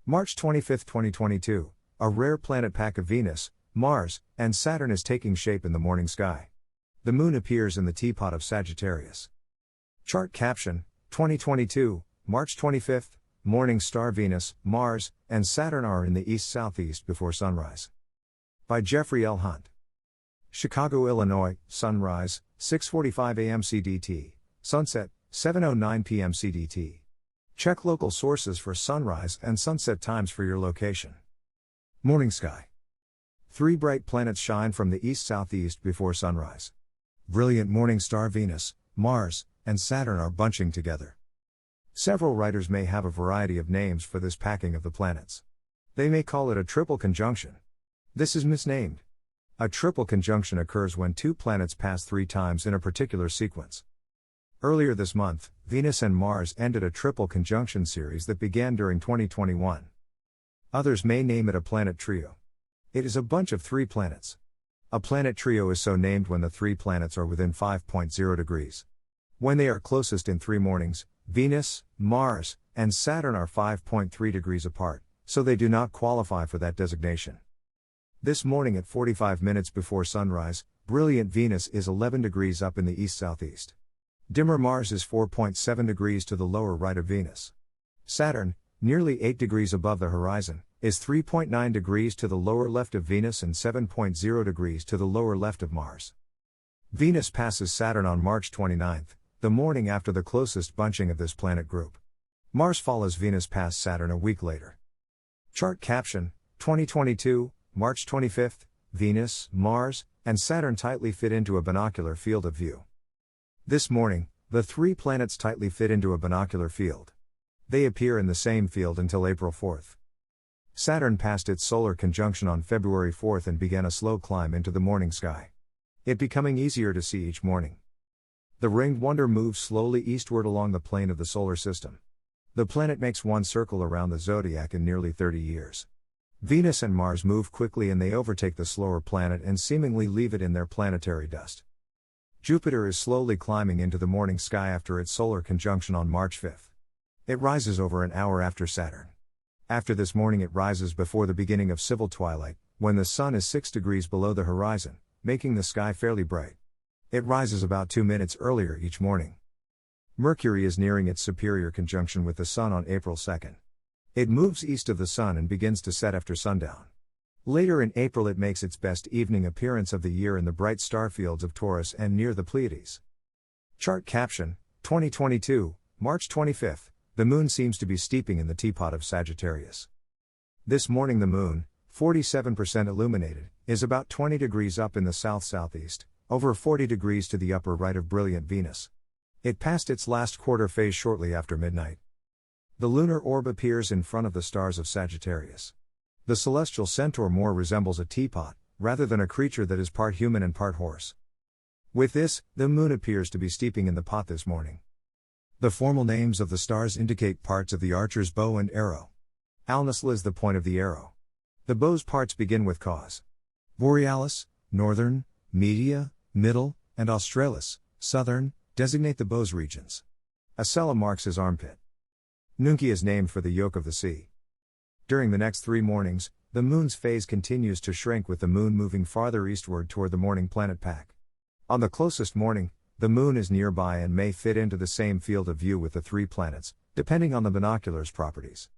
March 25, 2022, a rare planet pack of Venus, Mars, and Saturn is taking shape in the morning sky. The Moon appears in the Teapot of Sagittarius. Chart caption, 2022, March 25, morning star Venus, Mars, and Saturn are in the east-southeast before sunrise. By Jeffrey L. Hunt. Chicago, Illinois, sunrise, 6:45 a.m. CDT, sunset, 7:09 p.m. CDT. Check local sources for sunrise and sunset times for your location. Morning sky. 3 bright planets shine from the east-southeast before sunrise. Brilliant morning star Venus, Mars, and Saturn are bunching together. Several writers may have a variety of names for this packing of the planets. They may call it a triple conjunction. This is misnamed. A triple conjunction occurs when 2 planets pass 3 times in a particular sequence. Earlier this month, Venus and Mars ended a triple conjunction series that began during 2021. Others may name it a planet trio. It is a bunch of 3 planets. A planet trio is so named when the 3 planets are within 5.0 degrees. When they are closest in 3 mornings, Venus, Mars, and Saturn are 5.3 degrees apart, so they do not qualify for that designation. This morning at 45 minutes before sunrise, brilliant Venus is 11 degrees up in the east-southeast. Dimmer Mars is 4.7 degrees to the lower right of Venus. Saturn, nearly 8 degrees above the horizon, is 3.9 degrees to the lower left of Venus and 7.0 degrees to the lower left of Mars. Venus passes Saturn on March 29, the morning after the closest bunching of this planet group. Mars follows Venus past Saturn a week later. Chart caption, 2022, March 25, Venus, Mars, and Saturn tightly fit into a binocular field of view. This morning, the 3 planets tightly fit into a binocular field. They appear in the same field until April 4. Saturn passed its solar conjunction on February 4 and began a slow climb into the morning sky. It becoming easier to see each morning. The ringed wonder moves slowly eastward along the plane of the solar system. The planet makes one circle around the zodiac in nearly 30 years. Venus and Mars move quickly and they overtake the slower planet and seemingly leave it in their planetary dust. Jupiter is slowly climbing into the morning sky after its solar conjunction on March 5. It rises over an hour after Saturn. After this morning it rises before the beginning of civil twilight, when the sun is 6 degrees below the horizon, making the sky fairly bright. It rises about 2 minutes earlier each morning. Mercury is nearing its superior conjunction with the sun on April 2. It moves east of the sun and begins to set after sundown. Later in April it makes its best evening appearance of the year in the bright star fields of Taurus and near the Pleiades. Chart caption, 2022, March 25, the Moon seems to be steeping in the Teapot of Sagittarius. This morning the Moon, 47% illuminated, is about 20 degrees up in the south-southeast, over 40 degrees to the upper right of brilliant Venus. It passed its last quarter phase shortly after midnight. The lunar orb appears in front of the stars of Sagittarius. The celestial centaur more resembles a teapot, rather than a creature that is part human and part horse. With this, the Moon appears to be steeping in the pot this morning. The formal names of the stars indicate parts of the archer's bow and arrow. Alnisla is the point of the arrow. The bow's parts begin with cause. Borealis, northern, media, middle, and australis, southern, designate the bow's regions. Acela marks his armpit. Nunki is named for the yoke of the sea. During the next 3 mornings, the Moon's phase continues to shrink with the Moon moving farther eastward toward the morning planet pack. On the closest morning, the Moon is nearby and may fit into the same field of view with the 3 planets, depending on the binoculars' properties.